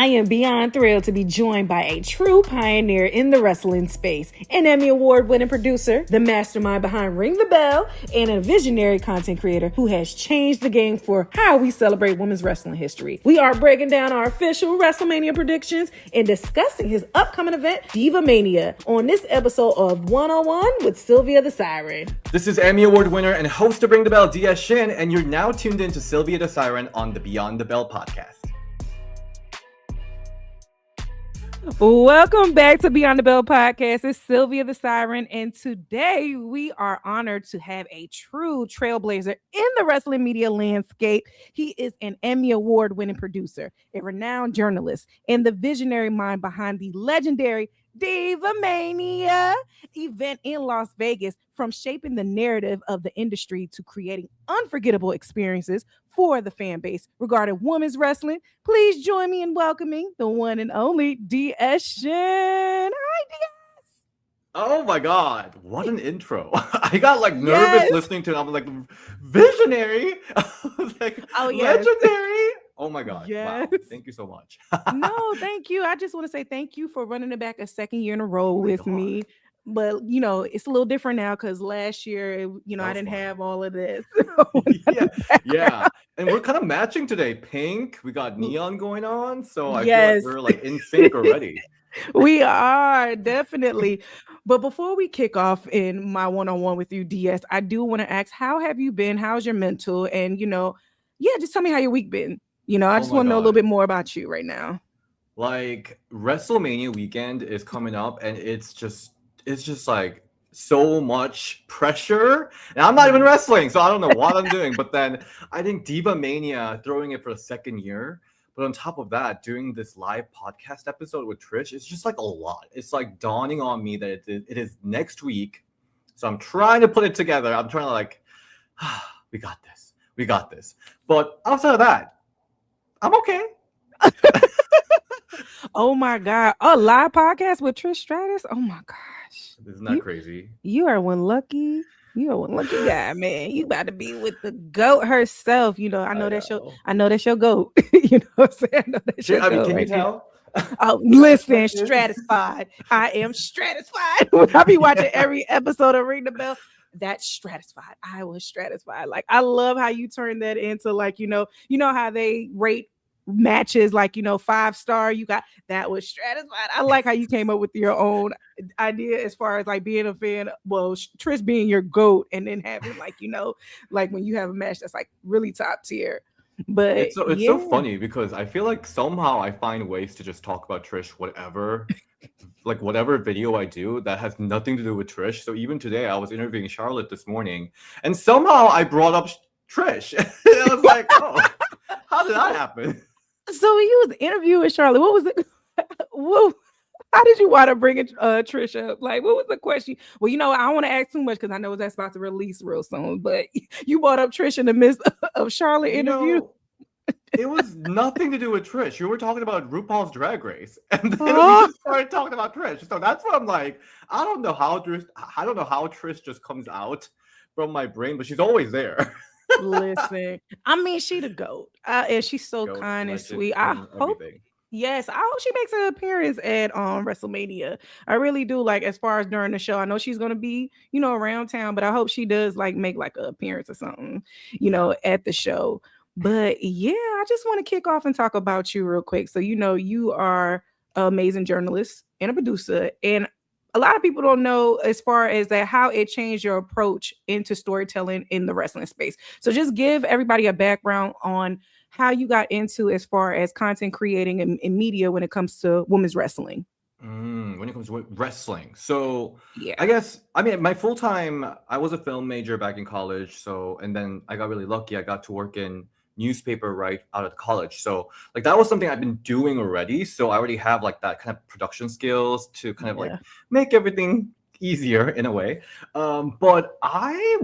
I am beyond thrilled to be joined by a true pioneer in the wrestling space, an Emmy Award-winning producer, the mastermind behind Ring the Belle, and a visionary content creator who has changed the game for how we celebrate women's wrestling history. We are breaking down our official WrestleMania predictions and discussing his upcoming event, Diva Mania, on this episode of 101 with Sylvia The Siren. This is Emmy Award winner and host of Ring the Belle, DS Shin, and you're now tuned in to Sylvia The Siren on the Beyond the Bell podcast. Welcome back to Beyond the Bell podcast. It's Sylvia the Siren, and today we are honored to have a true trailblazer in the wrestling media landscape. He is an Emmy Award-winning producer, a renowned journalist, and the visionary mind behind the legendary Diva Mania event in Las Vegas. From shaping the narrative of the industry to creating unforgettable experiences for the fan base regarding women's wrestling, please join me in welcoming the one and only DS Shin. Hi, DS. Oh my God, what an intro. I got nervous listening to it. I was like, visionary. I was like, legendary. Oh my God. Yes. Wow. Thank you so much. No, thank you. I just want to say thank you for running it back a second year in a row with me. But, it's a little different now because last year, I didn't have all of this. Yeah. And we're kind of matching today. Pink, we got neon going on. So I feel like we're in sync already. We are, definitely. But before we kick off in my one-on-one with you, DS, I do want to ask, how have you been? How's your mental? And, just tell me how your week been. I just want to know a little bit more about you right now. Like WrestleMania weekend is coming up and it's just like so much pressure. And I'm not even wrestling, so I don't know what I'm doing. But then I think Diva Mania, throwing it for the second year. But on top of that, doing this live podcast episode with Trish, it's just like a lot. It's like dawning on me that it is next week. So I'm trying to put it together. I'm trying to we got this. We got this. But outside of that, I'm okay. Oh my God. A live podcast with Trish Stratus? Oh my gosh. Isn't that crazy? You are one lucky guy, man. You about to be with the GOAT herself. I know that's your GOAT. You know what I'm saying? I know that's your GOAT. Can you tell? Oh, listen, stratified. I am stratified. When I be watching every episode of Ring the Bell, that's stratified. I was stratified. Like, I love how you turn that into how they rate matches 5-star. You got that was stratified. I like how you came up with your own idea as far as being a fan. Well, Trish being your GOAT, and then having when you have a match that's really top tier. But it's so funny because I feel like somehow I find ways to just talk about Trish, whatever video I do that has nothing to do with Trish. So even today I was interviewing Charlotte this morning and somehow I brought up Trish. I was like, oh, how did that happen? So when you was interviewing Charlotte, what was it? How did you want to bring Trish up? What was the question? Well, I don't want to ask too much because I know that's about to release real soon. But you brought up Trish in the midst of Charlotte interview. It was nothing to do with Trish. You were talking about RuPaul's Drag Race, and then we just started talking about Trish. So that's what I'm like. I don't know how Trish just comes out from my brain, but she's always there. Listen, I mean, she the GOAT, and she's so kind and sweet. I hope she makes an appearance at WrestleMania. I really do. As far as during the show, I know she's gonna be around town, but I hope she does make an appearance or something at the show. But yeah, I just want to kick off and talk about you real quick. So you are an amazing journalist and a producer, and a lot of people don't know as far as how it changed your approach into storytelling in the wrestling space. So just give everybody a background on how you got into as far as content creating in media when it comes to women's wrestling. When it comes to wrestling. So yeah, my full-time, I was a film major back in college. So, and then I got really lucky. I got to work in newspaper right out of college. So that was something I've been doing already. So I already have that kind of production skills to kind of make everything easier in a way. But I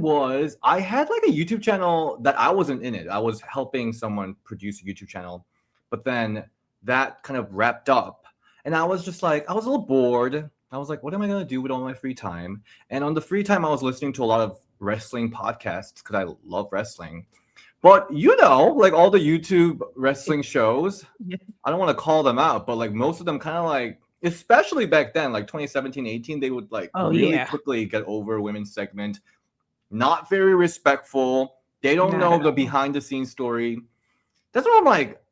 had a YouTube channel that I wasn't in it. I was helping someone produce a YouTube channel, but then that kind of wrapped up and I was just I was a little bored. I was like, what am I going to do with all my free time? And on the free time, I was listening to a lot of wrestling podcasts because I love wrestling. But like all the YouTube wrestling shows, I don't want to call them out, but like most of them kind of like, especially back then, like 2017, 18, they would like really quickly get over women's segment. Not very respectful. They don't know the behind the scenes story. That's what I'm like,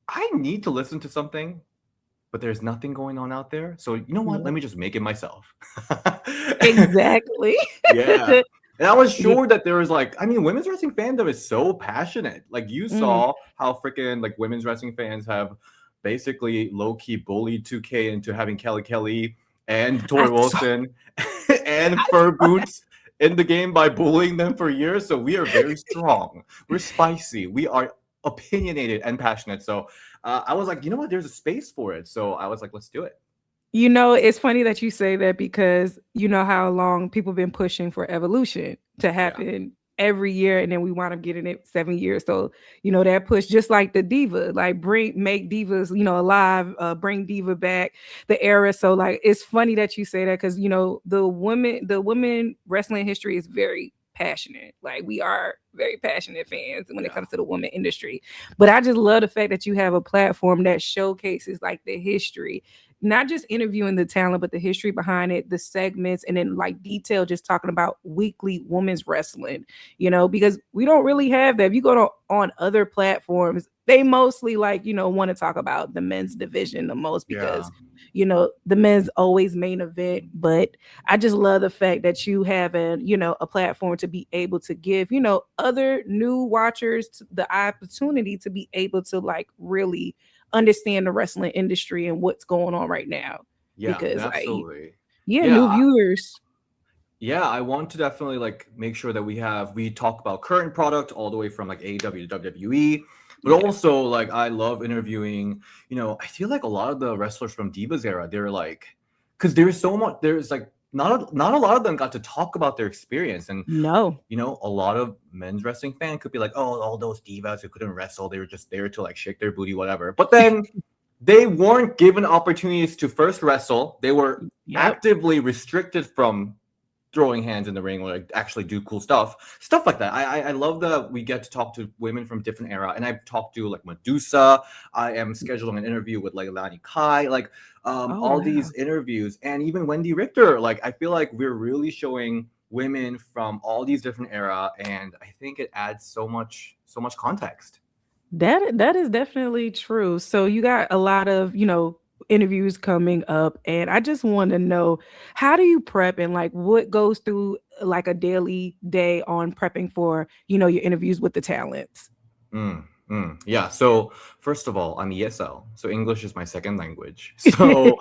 I need to listen to something, but there's nothing going on out there. So you know what? Let me just make it myself. Exactly. Yeah. And I was sure that there was like, I mean, women's wrestling fandom is so passionate. Like you saw how freaking like women's wrestling fans have basically low-key bullied 2K into having Kelly and Tori Wilson and Fur Boots in the game by bullying them for years. So we are very strong. We're spicy. We are opinionated and passionate. So I was like, you know what? There's a space for it. So I was like, let's do it. It's funny that you say that because you know how long people have been pushing for evolution to happen every year, and then we wind up getting it 7 years. So, that push, just like the Diva, like make Divas, alive, bring Diva back, the era. So like, it's funny that you say that because, the women wrestling history is very passionate. Like we are very passionate fans when it comes to the women industry. But I just love the fact that you have a platform that showcases like the history, not just interviewing the talent, but the history behind it, the segments, and then like detail, just talking about weekly women's wrestling, because we don't really have that. If you go on other platforms, they mostly want to talk about the men's division the most because, the men's always main event. But I just love the fact that you have a platform to be able to give, other new watchers the opportunity to be able to like really understand the wrestling industry and what's going on right now. Yeah, because absolutely. New viewers. Yeah, I want to definitely like make sure that we talk about current product all the way from like AEW to WWE, but also like I love interviewing, I feel like a lot of the wrestlers from Divas era, they're like, because there's like not a lot of them got to talk about their experience. And a lot of men's wrestling fan could be like, oh, all those divas who couldn't wrestle, they were just there to like shake their booty, whatever. But then they weren't given opportunities to first wrestle. They were actively restricted from throwing hands in the ring or like actually do cool stuff like that. I love that we get to talk to women from different era, and I've talked to like Medusa. I am scheduling an interview with like Lani Kai, like all these interviews, and even Wendy Richter. Like I feel like we're really showing women from all these different era, and I think it adds so much context. That is definitely true. So you got a lot of interviews coming up, and I just want to know, how do you prep and like what goes through like a daily day on prepping for your interviews with the talents? Yeah, so first of all, I'm ESL, so English is my second language. So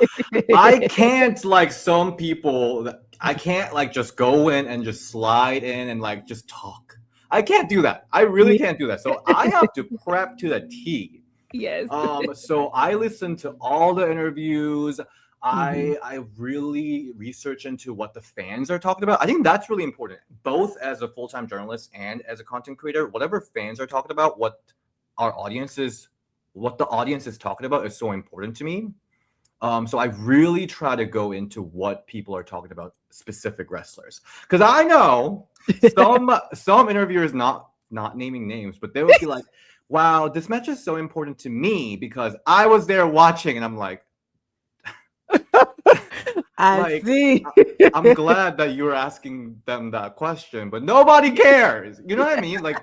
I can't like some people, I can't like just go in and just slide in and like just talk. I can't do that. I really can't do that. So I have to prep to the T. Yes. So I listen to all the interviews. I really research into what the fans are talking about. I think that's really important, both as a full-time journalist and as a content creator. Whatever fans are talking about, what the audience is talking about is so important to me. So I really try to go into what people are talking about, specific wrestlers, because I know some interviewers, not naming names, but they would be like, wow, this match is so important to me because I was there watching, and I'm like, I see. I'm glad that you're asking them that question, but nobody cares. You know what I mean? Like,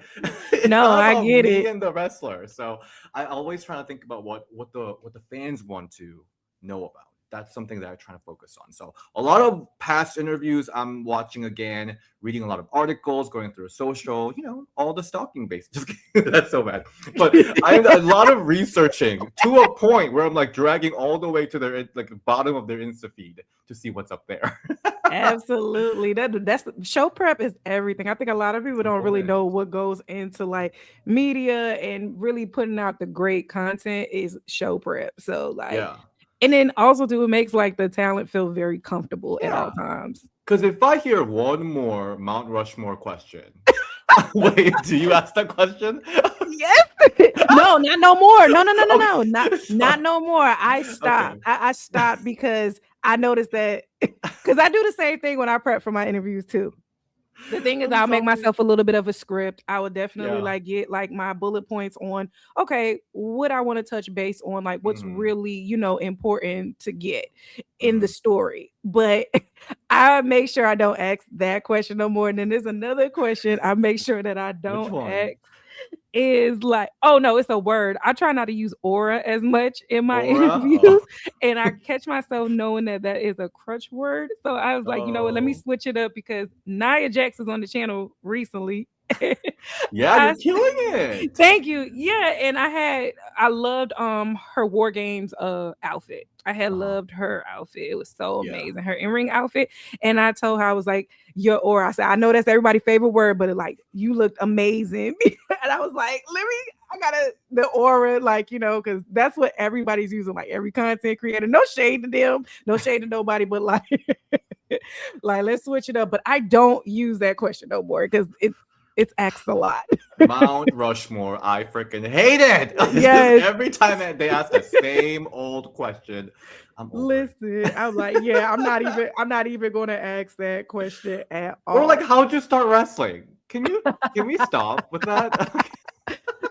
no, I get it. And the wrestler. So I always try to think about what the fans want to know about. That's something that I try to focus on. So a lot of past interviews I'm watching again, reading a lot of articles, going through social, all the stalking based. Just kidding. That's so bad. But I have a lot of researching to a point where I'm like dragging all the way to their like the bottom of their Insta feed to see what's up there. Absolutely. That's show prep is everything. I think a lot of people don't really know what goes into like media and really putting out the great content is show prep. So like and then also too, it makes like the talent feel very comfortable at all times. Because if I hear one more Mount Rushmore question, wait, do you ask that question? Yes. No, not no more. No. Not no more. I stopped. Okay. I stopped because I noticed that because I do the same thing when I prep for my interviews too. The thing is, I'm I'll make sorry. myself a little bit of a script. I would definitely Yeah. like get like my bullet points on, okay, what I want to touch base on, like what's Hmm. really, important to get in the Hmm. story. But I make sure I don't ask that question no more. And then there's another question I make sure that I Which don't one? ask is like, oh no, it's a word. I try not to use aura as much in my Aura? interviews, Oh. and I catch myself knowing that that is a crutch word. So I was like, you know what? Let me Oh. switch it up because Nia Jax is on the channel recently. Yeah, I you're killing it. Thank you. Yeah, and I loved her War Games outfit. I had Uh-huh. loved her outfit. It was so Yeah. amazing. Her in-ring outfit. And I told her, I was like, your aura. I said, I know that's everybody's favorite word, but like you looked amazing. And I was like, I gotta the aura, like, because that's what everybody's using, like every content creator. No shade to them, no shade to nobody, but like like let's switch it up. But I don't use that question no more because it's asked a lot. Mount Rushmore, I freaking hate it. Just Yes. every time they ask the same old question, I'm over it. Listen, I'm like, yeah, I'm not even gonna ask that question at Or like, all. how'd you start wrestling? Can we stop with that?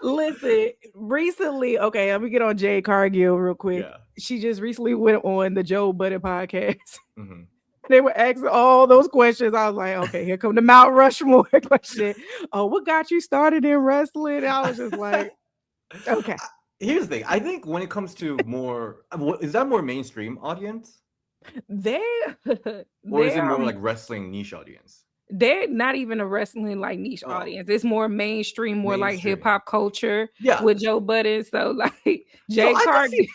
Listen, recently, okay, let me get on Jade Cargill real quick. Yeah. She just recently went on the Joe Budden podcast. Hmm. They were asking all those questions. I was like, okay, here come the Mount Rushmore question. Oh, what got you started in wrestling? I was just like, okay. Here's the thing. I think when it comes to more, is that more mainstream audience, They or is they it are more like wrestling niche audience? they're not even a wrestling like niche Oh, audience. It's more mainstream, more like hip mainstream. hop culture Yeah. with Joe Budden. So like So Jay I can Cargill. see.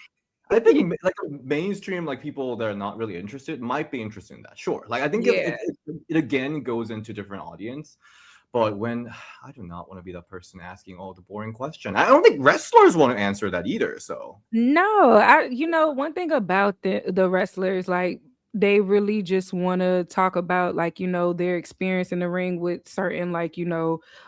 I think like mainstream, like people that are not really interested, might be interested in that. Sure. Like I think if Yeah. it again goes into different audience. But when I do not want to be that person asking all the boring question. I don't think wrestlers want to answer that either. So No, one thing about the wrestlers, like they really just want to talk about like, their experience in the ring with certain like,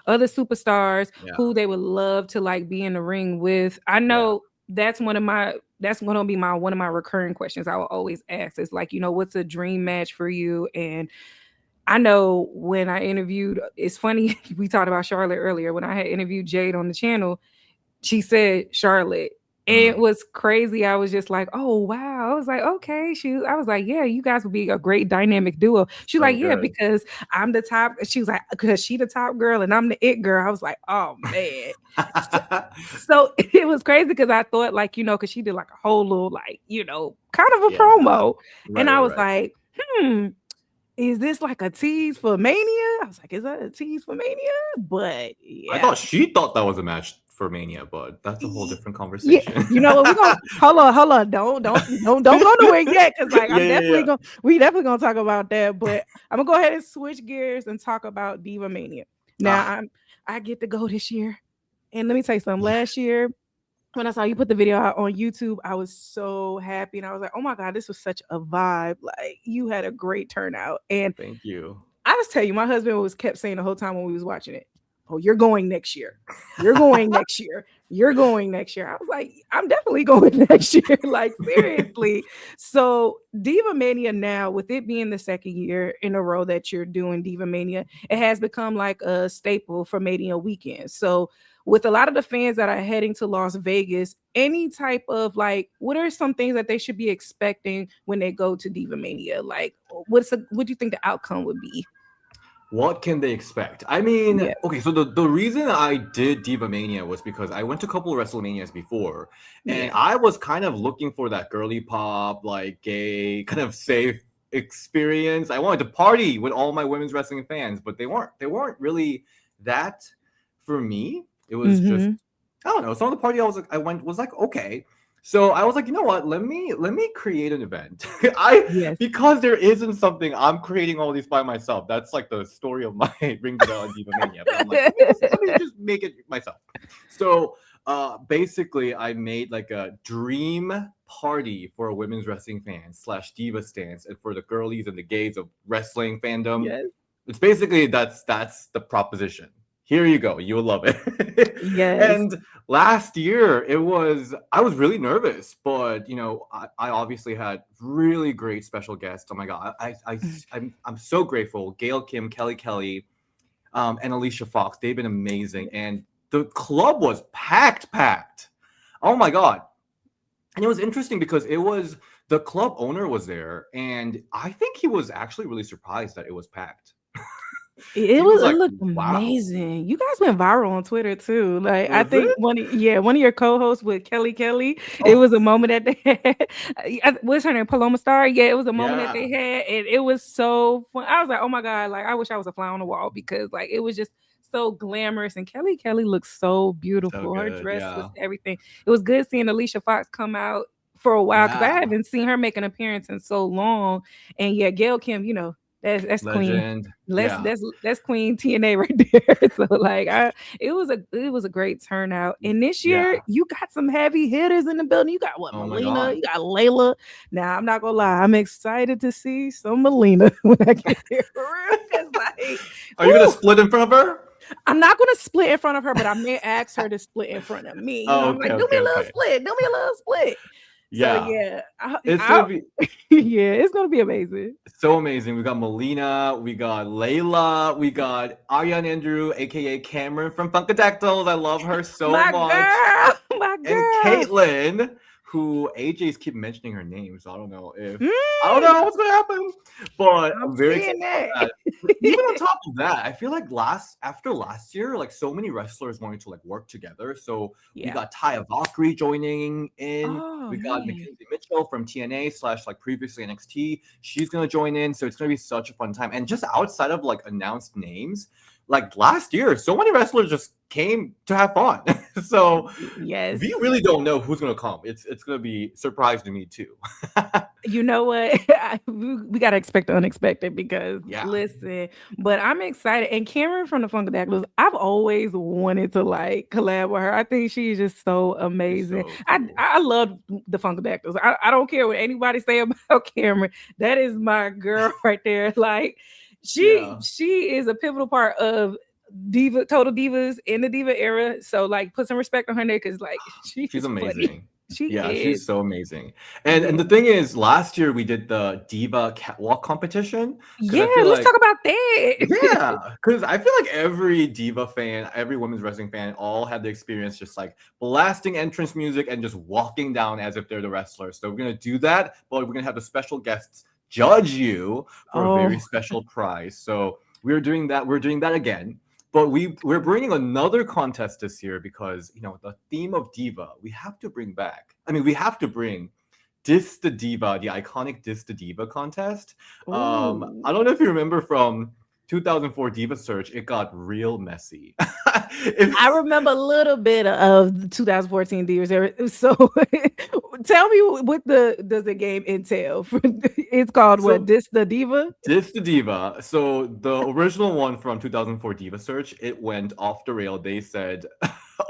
other superstars yeah, who they would love to like be in the ring with. I yeah. know that's going to be my one of my recurring questions I will always ask is like, what's a dream match for you? And I know when I interviewed, it's funny, we talked about Charlotte earlier. When I had interviewed Jade on the channel, she said Charlotte. And it Mm, was crazy. I was just like, oh wow. I was like, okay. I was like, yeah, you guys would be a great dynamic duo. She was so like, yeah, good. because I'm the top. She was like, because she the top girl and I'm the it girl. I was like, oh man. So it was crazy because I thought like, because she did like a whole little like, kind of a Yeah. promo. And Right, I right, was right. like, is this like a tease for Mania? I was like, is that a tease for Mania? But I yeah. thought she thought that was a match for Mania, but that's a whole different Yeah, conversation. you know what? We're gonna hold on. Don't go nowhere yet. Cause like Yeah, yeah, yeah. we definitely gonna talk about that. But I'm gonna go ahead and switch gears and talk about Diva Mania. Now Ah, I get to go this year. And let me tell you something. yeah. Last year, when I saw you put the video out on YouTube, I was so happy. And I was like, oh my God, this was such a vibe. Like you had a great turnout. And Thank you. I just tell you, my husband was kept saying the whole time when we was watching it, "Oh, you're going next year. You're going next year. You're going next year." I was like, "I'm definitely going next year." Like seriously. So Diva Mania now, with it being the second year in a row that you're doing Diva Mania, it has become like a staple for Mania weekend. So with a lot of the fans that are heading to Las Vegas, any type of like, what are some things that they should be expecting when they go to Diva Mania? Like, what do you think the outcome would be? What can they expect? I mean, Yeah. okay, so the reason I did Diva Mania was because I went to a couple of WrestleManias before, and Yeah. I was kind of looking for that girly pop, like gay, kind of safe experience. I wanted to party with all my women's wrestling fans, but they weren't really that for me. It was just Mm-hmm. I don't know. Some of the party I went was like okay. So I was like, you know what? Let me create an event. I Yes. because there isn't something, I'm creating all these by myself. That's like the story of my Ring the Belle and Diva Mania. But I'm like, let me just make it myself. So basically I made like a dream party for a women's wrestling fan slash diva stance and for the girlies and the gays of wrestling fandom. Yes. It's basically that's the proposition. Here you go. You'll love it. Yes. And last year I was really nervous, but I obviously had really great special guests. Oh my god, I'm so grateful. Gail Kim, Kelly, and Alicia Fox. They've been amazing, and the club was packed. Oh my god! And it was interesting because the club owner was there, and I think he was actually really surprised that it was packed. It looked amazing. You guys went viral on Twitter too. Like I think one of your co-hosts with Kelly. It was a moment that they had. What's her name? Paloma Star. Yeah, it was a moment that they had, and it was so fun. I was like, oh my god! Like I wish I was a fly on the wall because like it was just so glamorous, and Kelly looks so beautiful. Her dress was everything. It was good seeing Alicia Fox come out for a while because I haven't seen her make an appearance in so long. And yeah, Gail Kim, that's Legend. Queen. That's Queen TNA right there. So like it was a great turnout. And this year you got some heavy hitters in the building. You got Melina, you got Layla. Now I'm not gonna lie, I'm excited to see some Melina when I get there. Like, are you gonna split in front of her? I'm not gonna split in front of her, but I may ask her to split in front of me. I'm like, do me a little split. Yeah, so, yeah, it's gonna be amazing. So amazing. We got Melina, we got Layla, we got Aryan Andrew, aka Cameron from Funkadactyls. I love her so much. My girl. And Caitlin, who AJ's keep mentioning her name, so I don't know what's gonna happen. But I'm very excited. Even on top of that, I feel like after last year, like so many wrestlers wanted to like work together. So we got Taya Valkyrie joining in. We got Mackenzie Mitchell from TNA / like previously NXT. She's gonna join in. So it's gonna be such a fun time. And just outside of like announced names, like last year, so many wrestlers just came to have fun. So yes, we really don't know who's gonna come. It's gonna be surprise to me too. You know what? We gotta expect the unexpected because listen, but I'm excited. And Cameron from the Funkadactyls, I've always wanted to like collab with her. I think she's just so amazing. So cool. I love the Funkadactyls. I don't care what anybody say about Cameron. That is my girl right there. Like she is a pivotal part of Total Divas in the Diva era. So like put some respect on her name because like she's amazing. Funny. She's so amazing. And the thing is, last year we did the Diva Catwalk Competition. Let's talk about that. Yeah, because I feel like every Diva fan, every women's wrestling fan, all had the experience just like blasting entrance music and just walking down as if they're the wrestler. So we're gonna do that, but we're gonna have the special guests judge you for a very special prize. So we're doing that. We're doing that again. But we're bringing another contest this year because, the theme of Diva, we have to bring back. I mean, we have to bring Dis the Diva, the iconic Dis the Diva contest. I don't know if you remember from 2004 Diva Search, it got real messy. I remember a little bit of the 2014 Divas. So tell me what does the game entail? It's called Dis the Diva? Dis the Diva. So the original one from 2004 Diva Search, it went off the rail. They said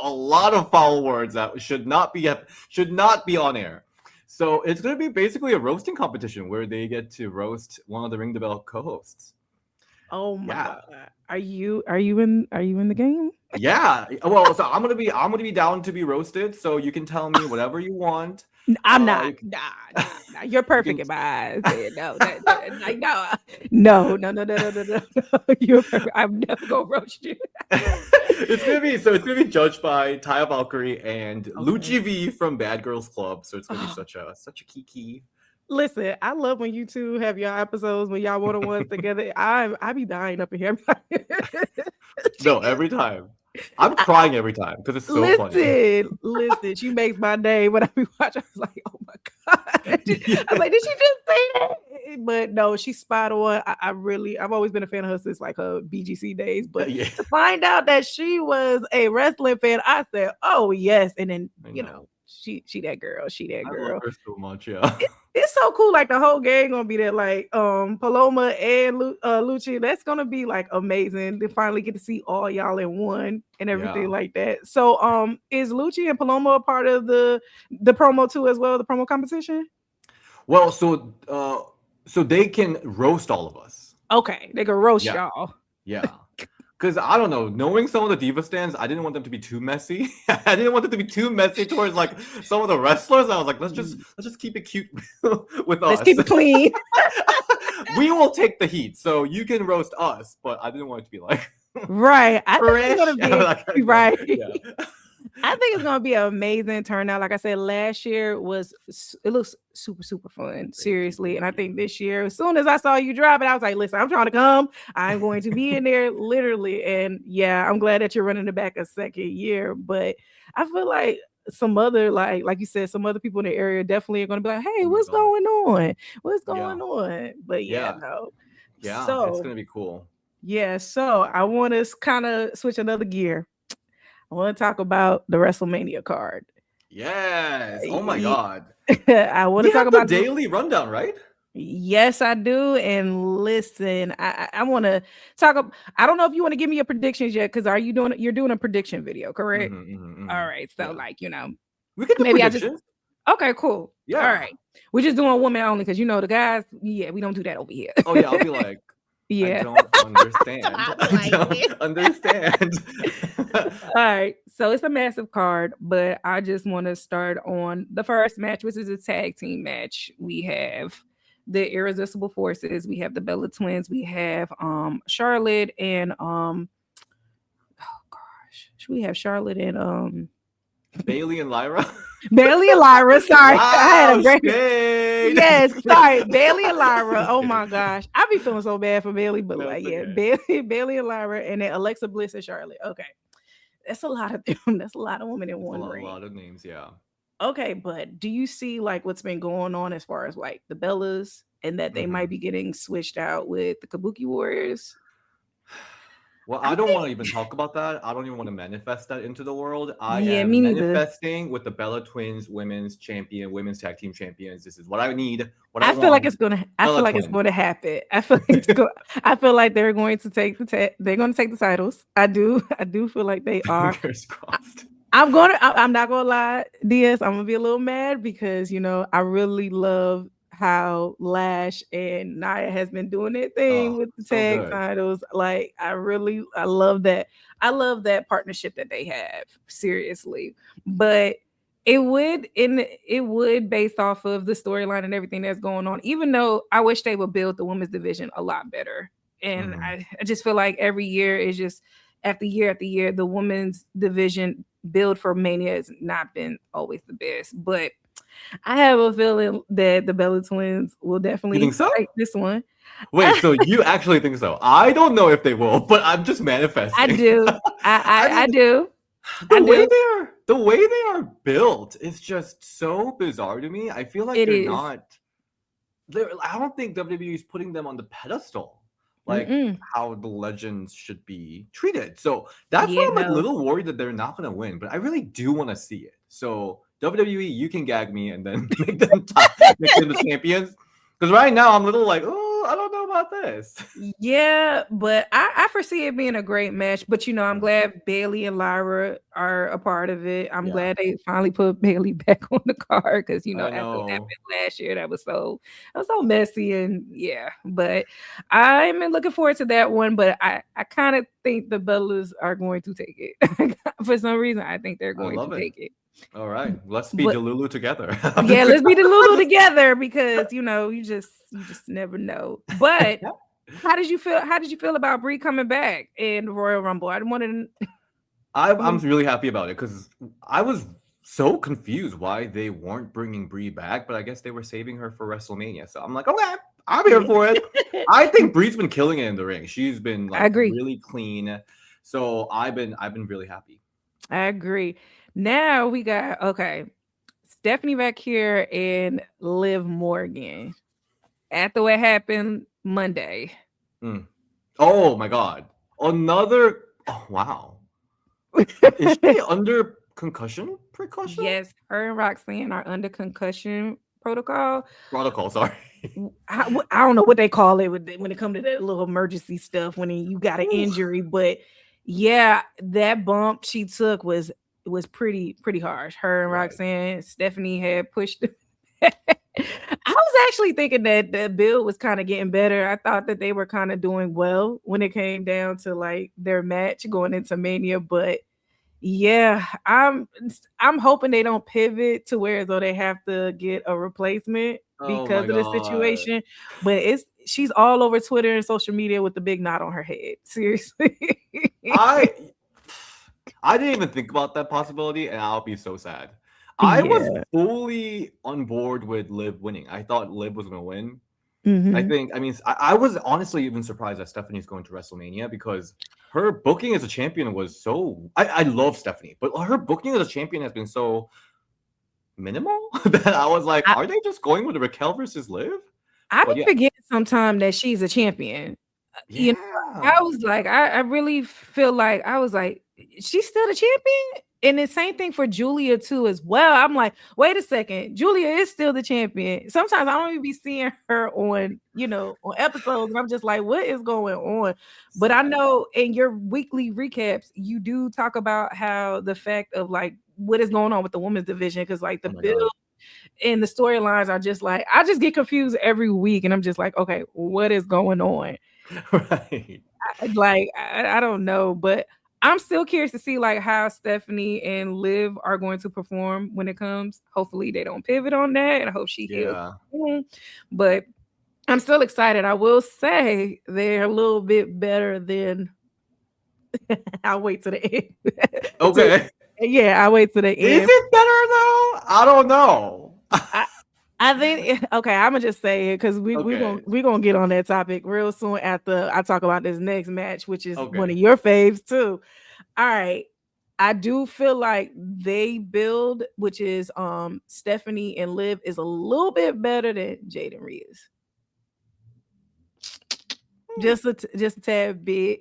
a lot of foul words that should not be on air. So it's going to be basically a roasting competition where they get to roast one of the Ring the Belle co-hosts. Oh my god. Are you in the game? Yeah. Well, so I'm gonna be down to be roasted. So you can tell me whatever you want. I'm not. Nah. You're perfect in my eyes. No. You're perfect. I'm never gonna roast you. It's gonna be judged by Taya Valkyrie and Lucci V from Bad Girls Club. So it's gonna be such a key. Listen, I love when you two have your episodes when y'all one-on-ones together. I be dying up in here. No, every time. I'm crying every time because it's so funny. Listen, she makes my day when I be watching. I was like, oh my god. I was like, did she just say that? But no, she's spot on. I've always been a fan of her since like her BGC days. But to find out that she was a wrestling fan, I said, oh yes. And then she that girl. I love her so much, yeah. It's so cool. Like the whole gang gonna be there. Like Paloma and Lucci. That's gonna be like amazing to finally get to see all y'all in one and everything like that. So is Lucci and Paloma a part of the promo too as well? The promo competition? Well, so they can roast all of us. Okay, they can roast y'all. Yeah. Because I don't know, knowing some of the Diva stands, I didn't want them to be too messy. I didn't want them to be too messy towards like some of the wrestlers. I was like, let's just keep it cute with us. Let's keep it clean. We will take the heat, so you can roast us. But I didn't want it to be like Right. I think it's Fresh. gonna be right. Yeah. I think it's gonna be an amazing turnout. Like I said, last year it looks super fun, seriously. And I think this year, as soon as I saw you drop it, I was like, listen, I'm trying to come. I'm going to be in there literally. And yeah, I'm glad that you're running it back a second year. But I feel like some other like you said, some other people in the area definitely are gonna be like, hey, Oh my what's god. going on? What's Yeah. going on? But yeah, Yeah. no. Yeah. It's So gonna be cool. yeah, so I want to kind of switch another gear. I want to talk about the WrestleMania card. Yes. Oh my god. I want to We talk have the about daily rundown, right? yes, I do. And listen, I want to talk. I don't know if you want to give me your predictions yet, because you're doing a prediction video, correct? All right. So Yeah. like, We can do maybe I just predictions. okay, cool. All Yeah. right. We're just doing women only because the guys, yeah, we don't do that over here. Oh yeah, I'll be like, I Yeah. don't understand. I I like don't it. understand. All right. So it's a massive card, but I just want to start on the first match, which is a tag team match. We have the Irresistible Forces, we have the Bella Twins, we have Charlotte and oh gosh. We have Charlotte and Bailey and Lyra. Bailey and Lyra. Sorry. I had Wow, a great shade. yes, sorry, Bailey and Lyra. Oh my gosh. I be feeling so bad for Bailey, but No, like, it's yeah, okay. Bailey and Lyra, and then Alexa Bliss and Charlotte. Okay. That's a lot of them. That's a lot of women in It's a one lot, ring. lot of names, yeah. Okay, but do you see like what's been going on as far as like the Bellas and that they might be getting switched out with the Kabuki Warriors? Well, I I don't think want to even talk about that. I don't even want to manifest that into the world. I yeah, me am neither. manifesting with the Bella Twins women's champion, women's tag team champions. This is what I need, what I I feel like want. it's gonna. I feel Bella like it's Twins. going to happen. I feel like it's go, I feel like they're going to take they're going to take the titles. I do. I do feel like they are. Fingers crossed. I'm not gonna lie, DS. I'm gonna be a little mad because I really love how Lash and Nia has been doing their thing Oh, with the so tag good. titles. Like I love that. I love that partnership that they have. Seriously, but it would based off of the storyline and everything that's going on. Even though I wish they would build the women's division a lot better, and Mhm. I just feel like every year is just after year, the women's division build for Mania has not been always the best. But I have a feeling that the Bella Twins will You think definitely so? take this one. Wait, so you actually think so? I don't know if they will, but I'm just I manifesting. do. I I mean, do. I the way do. they are built is just so bizarre to me. I feel like It they're is. not. I don't think WWE is putting them on the pedestal like Mm-mm. how the legends should be treated. So that's why Yeah, I'm like a no. little worried that they're not going to win. But I really do want to see it. So WWE, you can gag me and then make them the champions. Because right now I'm a little like, oh, I don't know about this. Yeah, but I foresee it being a great match. But I'm glad Bailey and Lyra are a part of it. I'm Yeah, glad they finally put Bailey back on the card because I after what know. happened last year, that was so messy and yeah. But I'm looking forward to that one. But I kind of think the Bellas are going to take it for some reason. I think they're I going to love it. take it. All right, let's be But Delulu together. I'm yeah, just let's kidding. be the Lulu together because you just never know. But how did you feel about Brie coming back in Royal Rumble? I wanted to I'm really happy about it because I was so confused why they weren't bringing Brie back, but I guess they were saving her for WrestleMania. So I'm like, okay, I'm here for it. I think Brie's been killing it in the ring. She's been I like agree. really clean. So I've been really happy. I agree. Now we got Stephanie back here and Liv Morgan. After what happened Monday. Mm. Oh my god. Another oh wow. Is she under concussion precaution? Yes, her and Roxanne are under concussion protocol. Protocol, sorry. I don't know what they call it when it comes to that little emergency stuff when you got an Ooh, injury, but yeah, that bump she took was pretty harsh. Her and right. Roxanne, Stephanie had pushed. I was actually thinking that the build was kind of getting better. I thought that they were kind of doing well when it came down to like their match going into Mania, but yeah, I'm hoping they don't pivot to where as though they have to get a replacement Oh my because of the god. situation. But she's all over Twitter and social media with the big knot on her head. Seriously. I didn't even think about that possibility, and I'll be so sad. I was Yeah. fully on board with Liv winning. I thought Liv was going to win. Mm-hmm. I was honestly even surprised that Stephanie's going to WrestleMania because her booking as a champion was so. I love Stephanie, but her booking as a champion has been so minimal that I was like, I, are they just going with Raquel versus Liv? I But be yeah, forgetting sometimes that she's a champion. You know, I yeah, was like, I really feel like I was like, she's still the champion. And the same thing for Julia too, as well. I'm like, wait a second, Julia is still the champion. Sometimes I don't even be seeing her on, on episodes, and I'm just like, what is going on? But I sad. know in your weekly recaps, you do talk about how the fact of like what is going on with the women's division, because like the Oh my build god, and the storylines are just like I just get confused every week, and I'm just like, okay, what is going on? right? I don't know, but I'm still curious to see like how Stephanie and Liv are going to perform when it comes. Hopefully they don't pivot on that, and I hope she heals. Yeah, But I'm still excited. I will say they're a little bit better than I'll wait to the end. okay. Yeah, I'll wait to the Is end. it better though? I don't know. I, I think okay, I'm gonna just say it because Okay, we're gonna get on that topic real soon after I talk about this next match, which is one of okay. your faves too. All right. I do feel like they build, which is Stephanie and Liv, is a little bit better than Jade and Rhea's. Just a tad bit.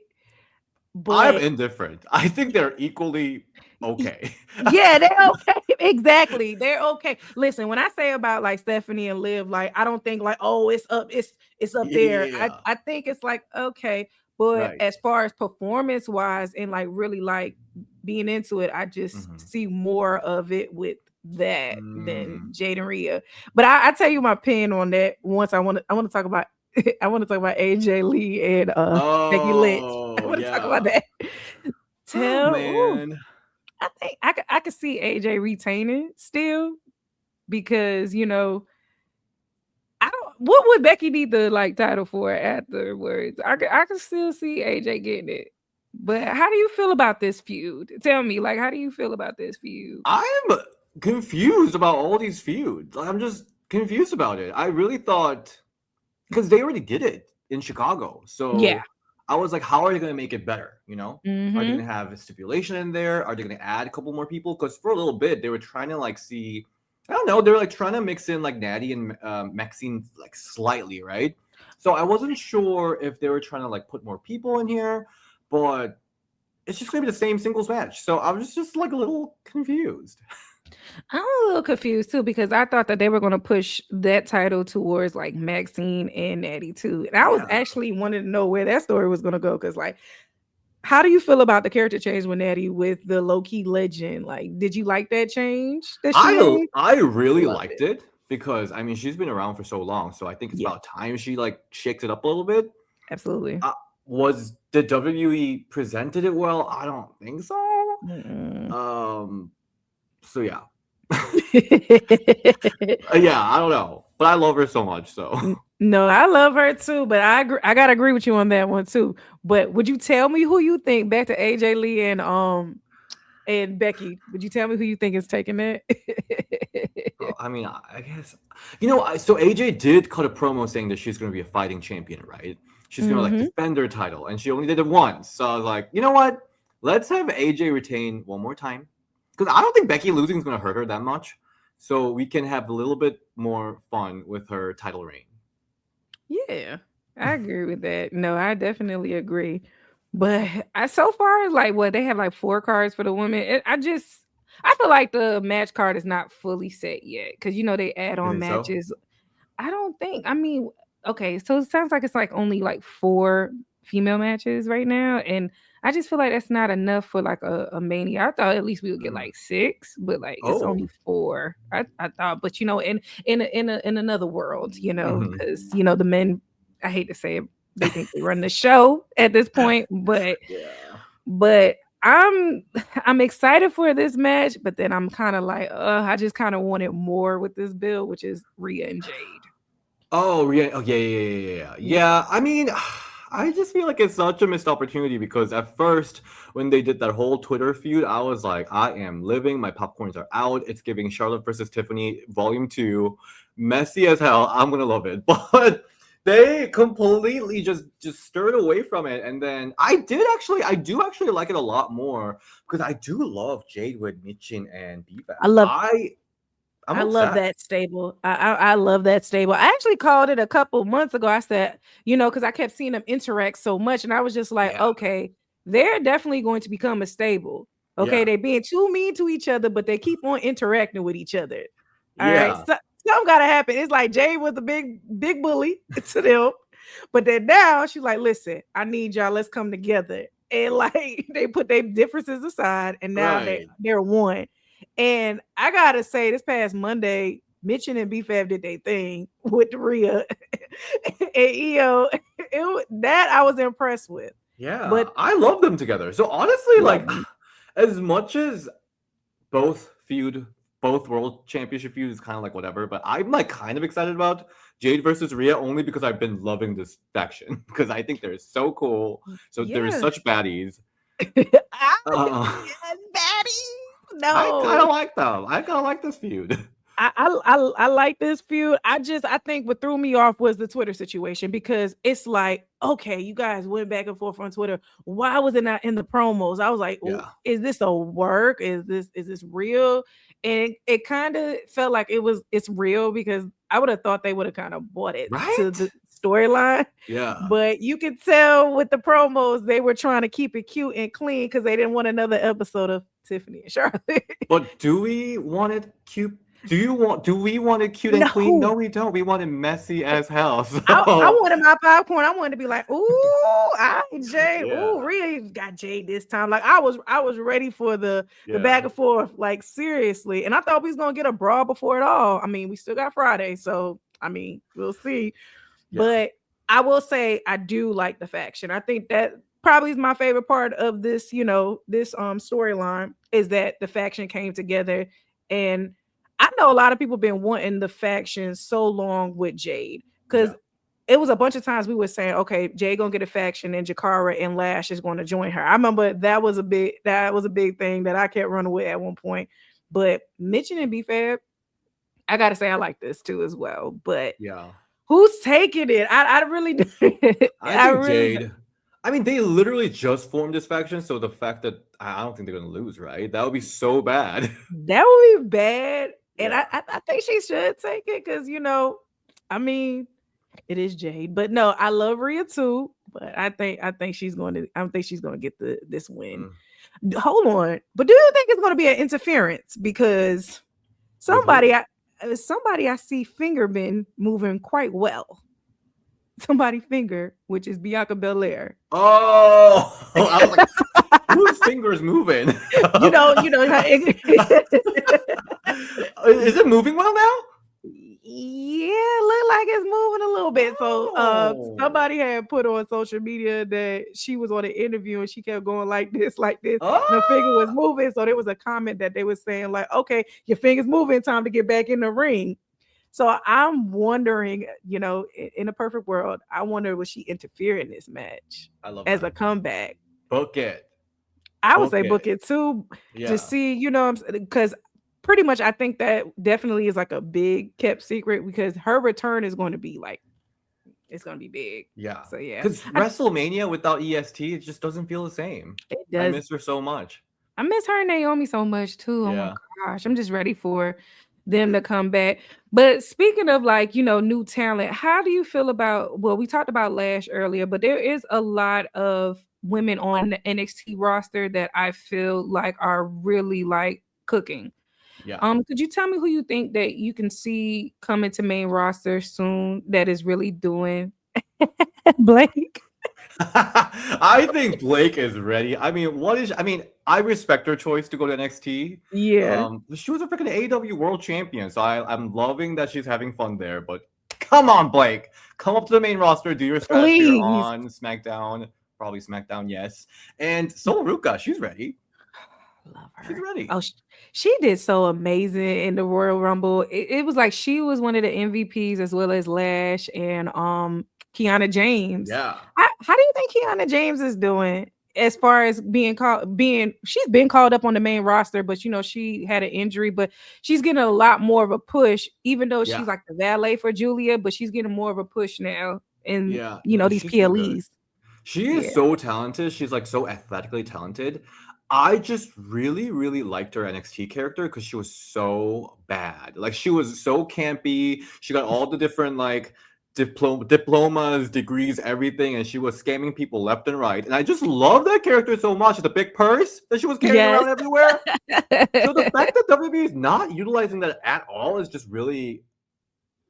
I'm But indifferent. I think they're equally okay. yeah, they're okay. Exactly. They're okay. Listen, when I say about like Stephanie and Liv, like I don't think like, oh, it's up there. Yeah, I think it's like okay. But right. as far as performance wise and like really like being into it, I just Mhm. see more of it with that than Mm. Jade and Rhea. But I tell you my opinion on that once I want to talk about I want to talk about AJ Lee and Becky Lynch. I Oh, want to talk about yeah. that. Oh, Ooh, man. I think I could see AJ retaining still because I don't. What would Becky need the like title for afterwards? I could still see AJ getting it. But how do you feel about this feud? Tell me, like, how do you feel about this feud? I'm confused about all these feuds. Like, I'm just confused about it. I really thought because they already did it in Chicago. Yeah. So I was like, how are they going to make it better? Are they Mm-hmm. going to have a stipulation in there? Are they going to add a couple more people? Because for a little bit, they were trying to like see, I don't know, they were like trying to mix in like Natty and Maxine like slightly, right? So I wasn't sure if they were trying to like put more people in here, but it's just going to be the same singles match. So I was just like a little confused. I'm a little confused too because I thought that they were going to push that title towards like Maxine and Natty too. And I was Yeah. actually wanting to know where that story was going to go because like how do you feel about the character change with Natty with the low key legend? Like, did you like that change that she made? I really Loved liked it. it because I mean she's been around for so long, so I think it's Yeah, about time she like shakes it up a little bit. absolutely. Uh, was the WWE presented it well? I don't think so. Mm-mm. Um, so yeah, yeah, I don't know, but I love her so much. So No, I love her too, but I gotta agree with you on that one too. But would you tell me who you think back to AJ Lee and Becky? Would you tell me who you think is taking that? I mean, I guess so AJ did cut a promo saying that she's going to be a fighting champion, right? She's going to like Mm-hmm. defend her title, and she only did it once. So I was like, you know what? Let's have AJ retain one more time because I don't think Becky losing is going to hurt her that much. So we can have a little bit more fun with her title reign. Yeah, I agree with that. No, I definitely agree. But I so far like what they have like 4 cards for the women. I feel like the match card is not fully set yet because they add You on think so? matches. I don't think. I mean, okay, so it sounds like it's like only like 4 female matches right now, and I just feel like that's not enough for like a mania. I thought at least we would get Mm. like 6, but like it's Oh. only 4. I thought, but in another world, Hmm. because the men, I hate to say it, they think they run the show at this point, but Yeah. but I'm excited for this match, but then I'm kind of like, I just kind of wanted more with this build, which is Rhea and Jade. Oh, yeah. Oh, yeah, yeah, yeah, yeah, yeah. Yeah. Yeah, I mean, I just feel like it's such a missed opportunity because at first, when they did that whole Twitter feud, I was like, I am living. My popcorns are out. It's giving Charlotte versus Tiffany Volume 2. Messy as hell. I'm going to love it. But they completely just stirred away from it. And then I do actually like it a lot more because I do love Jade with Michin and Diva. I love that stable. I love that stable. I actually called it a couple months ago. I said, because I kept seeing them interact so much, and I was just like, okay, they're definitely going to become a stable. Okay, they're being too mean to each other, but they keep on interacting with each other. All right, so something gotta happen. It's like Jade was a big bully to them, but then now she's like, listen, I need y'all. Let's come together. And like they put their differences aside, and now they're one. And I gotta say, this past Monday, Mitchin and BFAB did their thing with Rhea and that I was impressed with. Yeah, but I love them together. So honestly, like as much as both world championship feud is kind of like whatever, but I'm like kind of excited about Jade versus Rhea only because I've been loving this faction because I think they're so cool. So there's such baddies. Baddies. No, I kind of like them. I kind of like this feud. I like this feud. I think what threw me off was the Twitter situation because it's like, okay, you guys went back and forth on Twitter. Why was it not in the promos? I was like, is this a work? Is this real? And it kind of felt like it's real because I would have thought they would have kind of bought it to the storyline. Yeah. But you could tell with the promos, they were trying to keep it cute and clean because they didn't want another episode of Tiffany and Charlotte. But do we want it cute? Do we want it cute and clean? No, we don't. We want it messy as hell. So. I wanted my popcorn. I wanted to be like, ooh, Jade. Ooh, Rhea got Jade this time. Like I was ready for the back and forth, like seriously. And I thought we was gonna get a brawl before it all. I mean, we still got Friday, so I mean, we'll see. Yeah. But I will say I do like the faction. I think that probably is my favorite part of this, this storyline is that the faction came together. And I know a lot of people been wanting the faction so long with Jade because it was a bunch of times we were saying, okay, Jade gonna get a faction and Jakara and Lash is going to join her. I remember that was a big thing that I kept running with at one point. But Mitchin and BFAB, I gotta say I like this too as well. But who's taking it? I really do. I think Jade. I mean, they literally just formed this faction, so the fact that I don't think they're gonna lose, right? That would be so bad. That would be bad. And I think she should take it because I mean, it is Jade. But no, I love Rhea too. But I think she's going to get this win. Hold on. But do you think it's going to be an interference? Because somebody I see finger been moving quite well. Somebody finger, which is Bianca Belair. Oh, I was like, whose finger is moving? you know. Is it moving well now? Yeah, look like it's moving a little bit. So somebody had put on social media that she was on an interview and she kept going like this. And her finger was moving. So there was a comment that they were saying like, okay, your finger's moving, time to get back in the ring. So I'm wondering, in a perfect world, I wonder will she interfere in this match as a comeback? Book it. I would say book it too. Yeah. To see, because pretty much I think that definitely is like a big kept secret because her return is going to be like, it's going to be big. Yeah. So yeah. Because WrestleMania without EST, it just doesn't feel the same. It does. I miss her so much. I miss her and Naomi so much too. Oh my gosh. I'm just ready for them to come back. But speaking of like, new talent, how do you feel about, well, we talked about Lash earlier, but there is a lot of women on the NXT roster that I feel like are really like cooking. Yeah. Could you tell me who you think that you can see coming to main roster soon that is really doing Blake? I think Blake is ready. I mean, I respect her choice to go to NXT. Yeah. She was a freaking AEW world champion, so I'm loving that she's having fun there. But come on, Blake, come up to the main roster, do your strategy here on SmackDown, probably SmackDown, yes. And so Ruka, she's ready. Love her. She's ready. Oh, she did so amazing in the Royal Rumble. It was like she was one of the MVPs as well as Lash and Kiana James. Yeah. How do you think Kiana James is doing as far as she's been called up on the main roster, but she had an injury, but she's getting a lot more of a push, even though she's like the valet for Julia, but she's getting more of a push now in these PLEs. She is so talented. She's like so athletically talented. I just really, really liked her NXT character because she was so bad. Like she was so campy. She got all the different like diplomas, degrees, everything, and she was scamming people left and right. And I just love that character so much. The big purse that she was carrying around everywhere. So the fact that WWE is not utilizing that at all is just really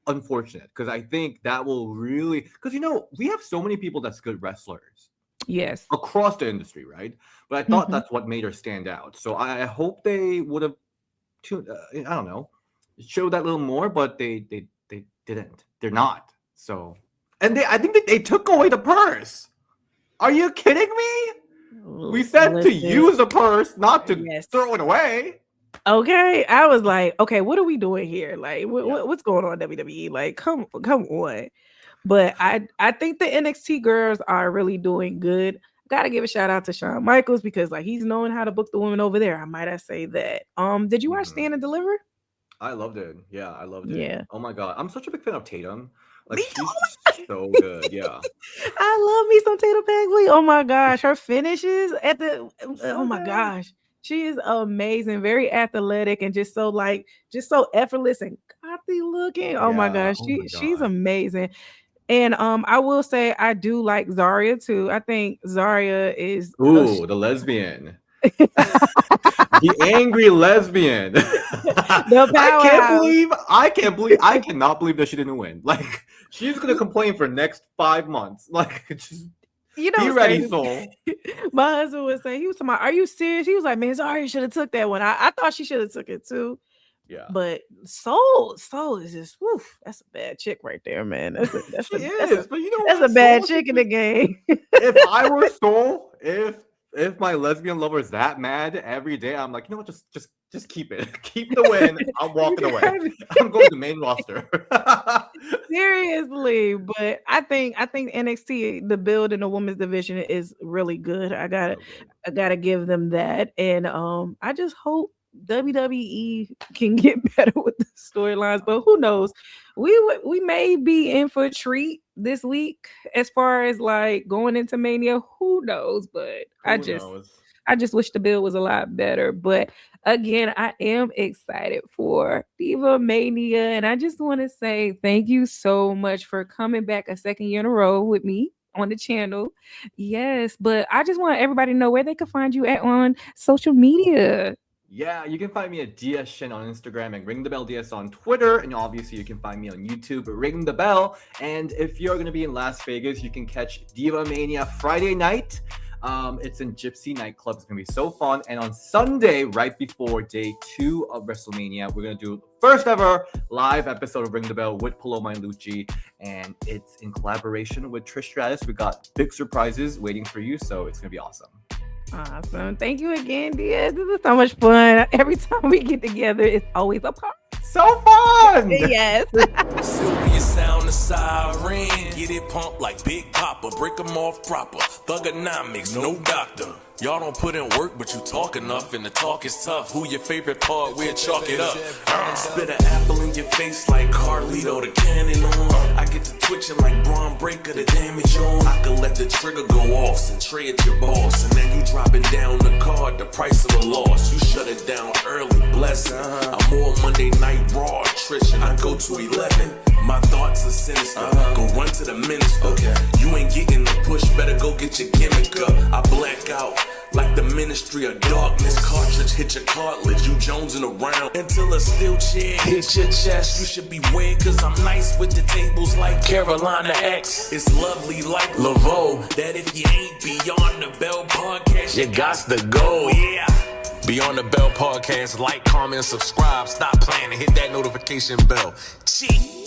unfortunate, because I think that will really, because we have so many people that's good wrestlers. Yes. Across the industry, right? But I thought that's what made her stand out. So I hope they would have, I don't know, showed that a little more, but they didn't. They're not. So, and I think that they took away the purse. Are you kidding me? We said to use the purse, not to throw it away. Okay, I was like, okay, what are we doing here? Like, what's going on, WWE? Like, come on. But I think the NXT girls are really doing good. Gotta give a shout out to Shawn Michaels, because like he's knowing how to book the women over there. I might say that. Did you watch Stand and Deliver? I loved it. Yeah, I loved it. Yeah. Oh my god, I'm such a big fan of Tatum. Like she's so good. Yeah. I love me some Tatum Paxley. Oh my gosh, her finishes at the oh my gosh. She is amazing, very athletic, and just so effortless and gothy looking. Oh my gosh, she's amazing. And I will say I do like Zarya too. I think Zarya is the lesbian. The angry lesbian. I cannot believe that she didn't win. Like she's gonna complain for next 5 months. Like just be ready, soul. My husband was saying, he was talking about, are you serious? He was like, man, Zarya should have took that one. I thought she should have took it too. Yeah. But Soul is just that's a bad chick right there, man. That's a bad chick in the game. If I were Soul, if my lesbian lover is that mad every day, I'm like, you know what, just keep it. Keep the win. I'm walking away. I'm going to the main roster. Seriously, but I think NXT, the build in the women's division is really good. I gotta give them that. And I just hope WWE can get better with the storylines, but who knows? We may be in for a treat this week as far as like going into Mania. Who knows? But I just wish the build was a lot better. But again, I am excited for Diva Mania, and I just want to say thank you so much for coming back a second year in a row with me on the channel. Yes, but I just want everybody to know where they can find you on social media. Yeah, you can find me at DS Shin on Instagram and Ring the Belle DS on Twitter. And obviously, you can find me on YouTube at Ring the Belle. And if you're going to be in Las Vegas, you can catch Diva Mania Friday night. It's in Gypsy Nightclub. It's going to be so fun. And on Sunday, right before day 2 of WrestleMania, we're going to do the first ever live episode of Ring the Belle with Paloma and Lucci. And it's in collaboration with Trish Stratus. We got big surprises waiting for you. So it's going to be awesome. Awesome. Thank you again, DS. This is so much fun. Every time we get together, it's always a party. So fun! Yes. Sylvia sound the siren. Get it pumped like Big Papa. Break them off proper. Thugonomics, no doctor. Y'all don't put in work, but you talk enough, and the talk is tough. Who your favorite part? We'll chalk it up. Spit an apple in your face like Carlito, the cannon on. I get to twitching like Braun Breaker, the damage on. I can let the trigger go off and trade your boss, and then you dropping down the card, the price of a loss. You shut it down early, blessing. I'm more Monday Night Raw, attrition. I go to 11. My thoughts are sinister. Go run to the minister. You ain't getting the push, better go get your gimmick up. I black out like the Ministry of Darkness. Cartridge hit your cartilage, you jonesing around until a steel chair hit your chest. You should be weird, cause I'm nice with the tables like Carolina X. It's lovely like Laveau, that if you ain't Beyond the Belle podcast, you gots to go, yeah. Beyond the Belle podcast, like, comment, subscribe, stop playing and hit that notification bell. Cheat.